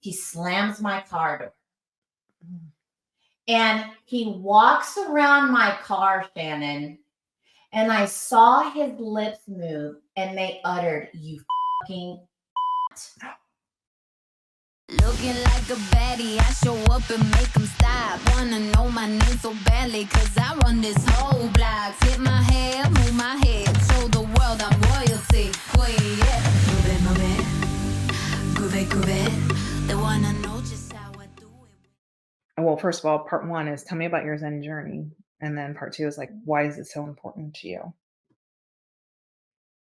he slams my car door. And he walks around my car, Shannon, and I saw his lips move and they uttered, "You fucking." Looking like a baddie, I show up and make them stop. Wanna know my name so badly, cause I run this whole block. Flip my hair, move my head, show the world I'm royalty. Queen, yeah. Move it, move it. Groove it, groove it. They wanna know just how I do it. Well, first of all, part 1 is tell me about your Zen journey. And then part 2 is like, why is it so important to you?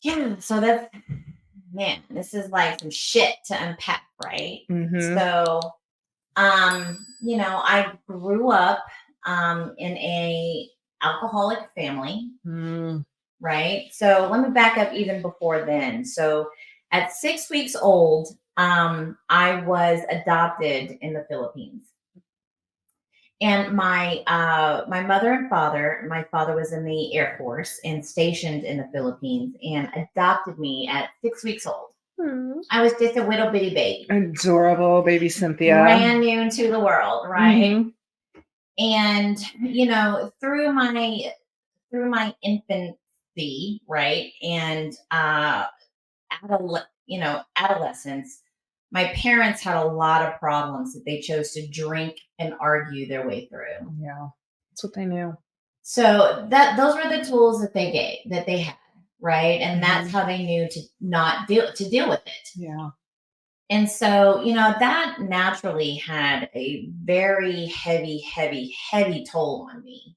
Yeah, so that's, man, this is like some shit to unpack, right? Mhm. So, I grew up in a alcoholic family, Mm. right? So let me back up even before then. So at 6 weeks old, I was adopted in the Philippines. And my mother and father, my father was in the Air Force and stationed in the Philippines and adopted me at 6 weeks old. I was just a little bitty baby. Adorable baby Cynthia. Brand new to the world, right? Mhm. And through my infancy, right, and adolescence, my parents had a lot of problems that they chose to drink and argue their way through. Yeah. That's what they knew. So those were the tools that they had, right? And that's how they knew to not deal with it. Yeah. And so, that naturally had a very heavy, heavy, heavy toll on me.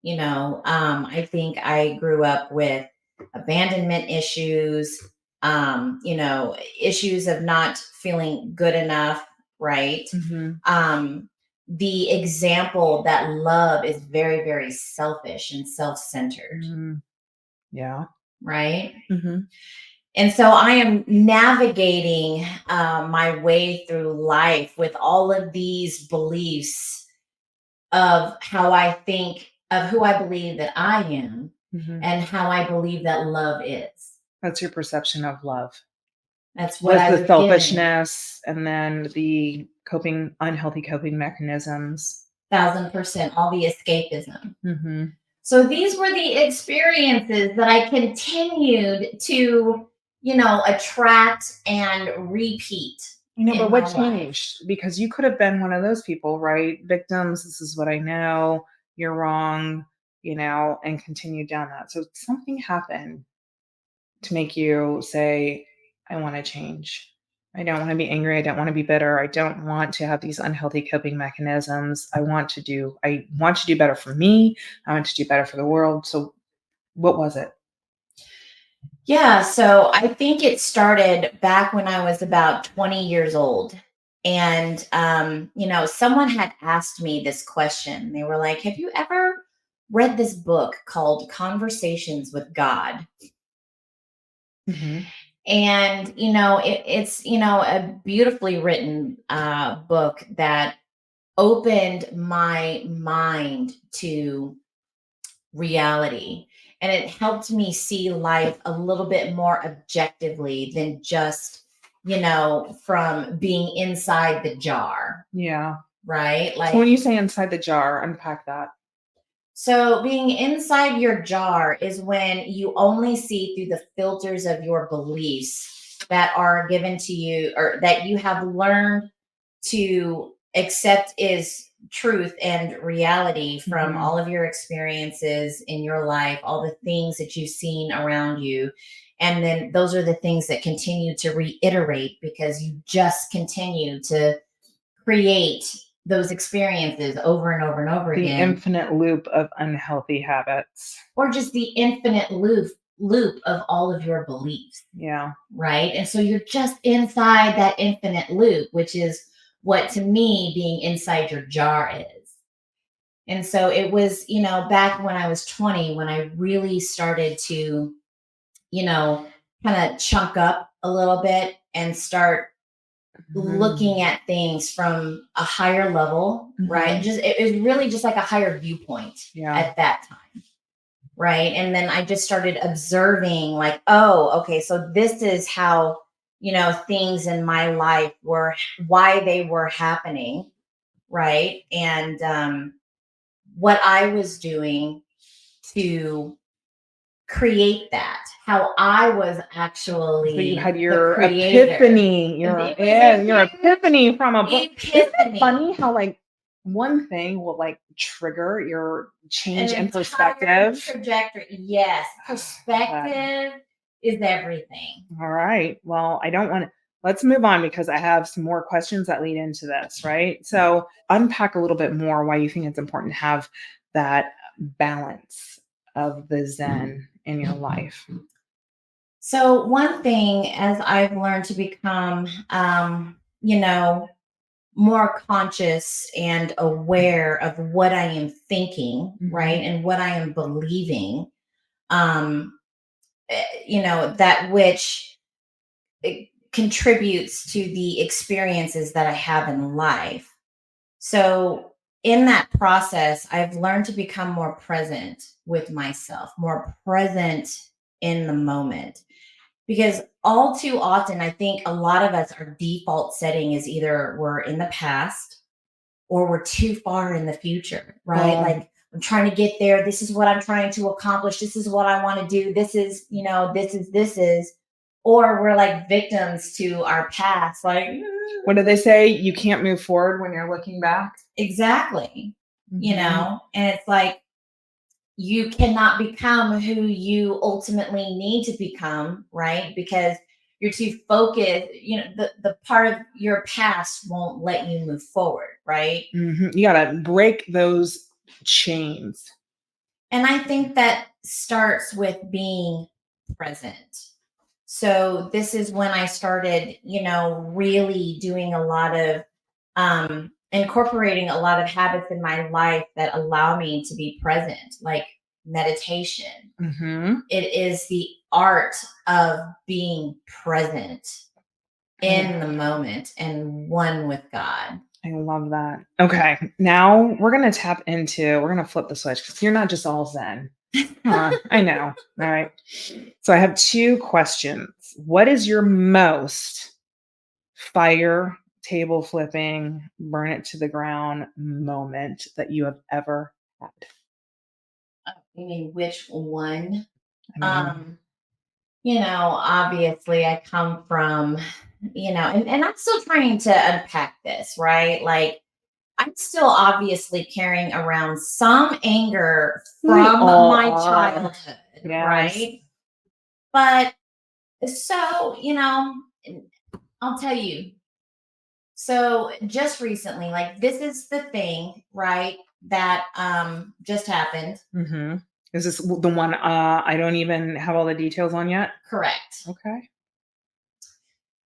I think I grew up with abandonment issues, issues of not feeling good enough, right? The example that love is very, very selfish and self-centered, Yeah. right? And so I am navigating my way through life with all of these beliefs of how I think, of who I believe that I am, and how I believe that love is. That's your perception of love. That's what I was the selfishness given. And then the unhealthy coping mechanisms. 1,000%, all the escapism. So these were the experiences that I continued to, attract and repeat. But what changed? Because you could have been one of those people, right? Victims, this is what I know, you're wrong, and continue down that. So something happened to make you say, I want to change. I don't want to be angry. I don't want to be bitter. I don't want to have these unhealthy coping mechanisms. I want to do better for me. I want to do better for the world. So what was it? Yeah, so I think it started back when I was about 20 years old. And, someone had asked me this question. They were like, have you ever read this book called Conversations with God? And, it's, a beautifully written book that opened my mind to reality. And it helped me see life a little bit more objectively than just, from being inside the jar. Yeah. Right? Like, so when you say inside the jar, unpack that. So being inside your jar is when you only see through the filters of your beliefs that are given to you, or that you have learned to accept is truth and reality from all of your experiences in your life, all the things that you've seen around you. And then those are the things that continue to reiterate because you just continue to create those experiences over and over and over again. The infinite loop of unhealthy habits. Or just the infinite loop of all of your beliefs. Yeah. Right? And so you're just inside that infinite loop, which is what to me being inside your jar is. And so it was, back when I was 20, when I really started to, kind of chunk up a little bit and start looking at things from a higher level, right? It was really just like a higher viewpoint at that time. Right. And then I just started observing like, oh, okay, so this is how things in my life were why they were happening, right? And what I was doing to create that, how I was So you actually had the your creator. epiphany, It was your a epiphany from a book. huge Isn't it epiphany. funny how like one thing will like trigger your change An in entire perspective? trajectory. Yes, That. perspective is everything. All right. Well, I don't want to. Let's move on because I have some more questions that lead into this, right? So, unpack a little bit more why you think it's important to have that balance of the Zen in your life. So one thing, as I've learned to become, more conscious and aware of what I am thinking, right, and what I am believing, um, that which it contributes to the experiences that I have in life. So in that process, I've learned to become more present with myself, more present in the moment. Because all too often, I think a lot of us, our default setting is either we're in the past or we're too far in the future, right? Well, Like, I'm trying to get there. This is what I'm trying to accomplish. This is what I want to do. This is, this is. Or we're like victims to our past. Like, what do they say? You can't move forward when you're looking back. exactly. Mhm. And it's like, you cannot become who you ultimately need to become, right? Because you're too focused. The part of your past won't let you move forward, right? You got to break those chains. And I think that starts with being present. So this is when I started, really doing a lot of incorporating a lot of habits in my life that allow me to be present, like meditation. It is the art of being present in the moment and one with God. I love that. Okay, now we're going to flip the switch because you're not just all Zen. I know. All right. So I have two questions. What is your most fire, table flipping, burn it to the ground moment that you have ever had? You mean which one? I mean, Obviously I come from, and I'm still trying to unpack this, right? Like, I'm still obviously carrying around some anger we from all my are. childhood, Yes. right? But so, I'll tell you. So just recently, like, this is the thing, right? That just happened. Mm-hmm. Is this the one I don't even have all the details on yet? Correct. Okay.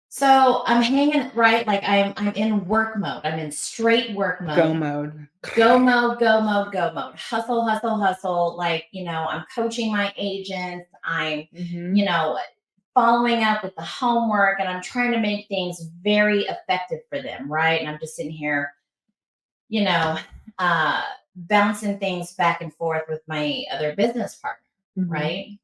So I'm hanging right, like I'm in work mode. I'm in straight work mode. Go mode. Go mode, go mode, go mode. Hustle, hustle, hustle. Like, I'm coaching my agents. I'm, following up with the homework, and I'm trying to make things very effective for them, right? And I'm just sitting here, you know, uh bouncing things back and forth with my other business partner, right?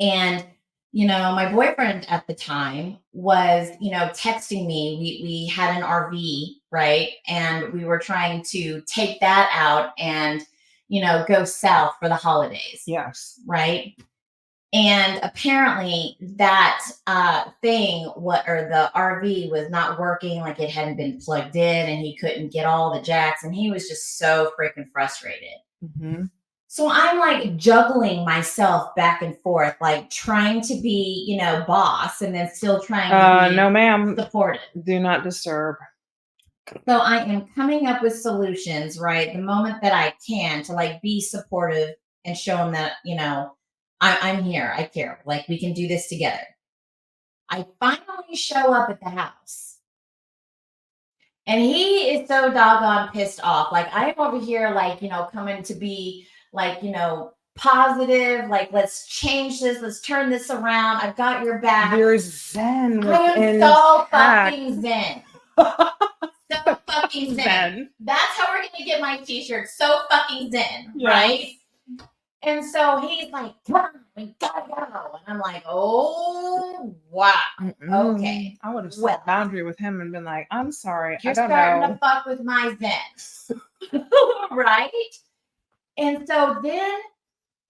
And my boyfriend at the time was, texting me. We had an RV, right? And we were trying to take that out and, go south for the holidays. Yes. Right. And apparently that the RV was not working, like it hadn't been plugged in, and he couldn't get all the jacks, and he was just so freaking frustrated. So I'm like juggling myself back and forth, like trying to be, boss, and then still trying to be no, ma'am. supportive. Do not disturb. So I am coming up with solutions, right? The moment that I can, to like be supportive and show him that, I'm here. I care. Like, we can do this together. I finally show up at the house. And he is so doggone pissed off. Like, I'm over here, like, coming to be like, positive. Like, let's change this. Let's turn this around. I've got your back. You're Zen. I am so fucking Zen. So fucking Zen. That's how we're going to get my t-shirt. So fucking Zen, yes. Right? And so he's like, come on, we gotta go. And I'm like, oh, wow. Okay. I would have set Well, a boundary with him and been like, I'm sorry. I you're don't starting to know. fuck with my zen. Right? And so then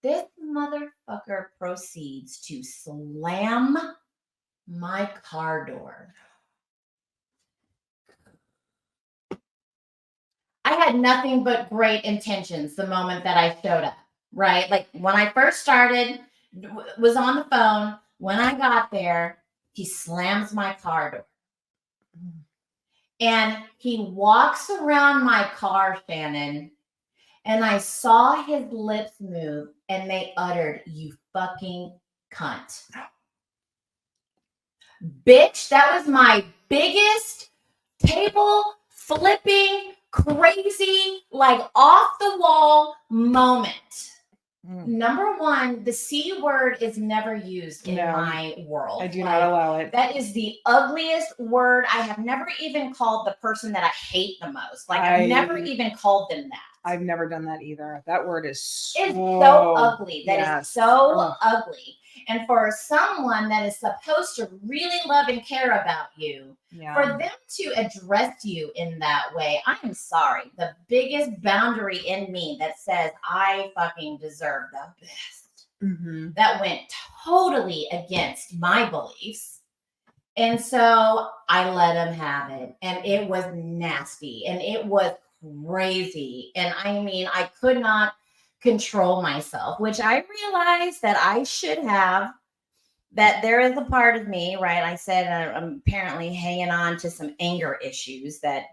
this motherfucker proceeds to slam my car door. I had nothing but great intentions the moment that I showed up, right? Like when I first started, was on the phone. When I got there, he slams my car door. And he walks around my car, Shannon, and I saw his lips move and they uttered, "You fucking cunt." Bitch, that was my biggest table flipping, crazy, like off the wall moment. Number one, the C word is never used in my world. I do not allow it. That is the ugliest word. I have never even called the person that I hate the most. Like I've never even called them that. I've never done that either. That word is so ugly. That is so ugly. And for someone that is supposed to really love and care about you, for them to address you in that way, I'm sorry. The biggest boundary in me that says I fucking deserve the best. That went totally against my beliefs. And so I let him have it. And it was nasty. And it was crazy. And I mean, I could not control myself, which I realized that I should have, that there is a part of me, right? I said I'm apparently hanging on to some anger issues that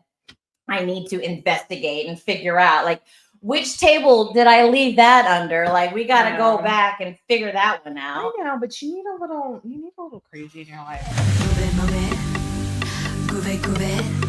I need to investigate and figure out, like, which table did I leave that under? Like, we got to go back and figure that one out. I know, but you need a little crazy in your life. Move it, move it. Groove it, groove it.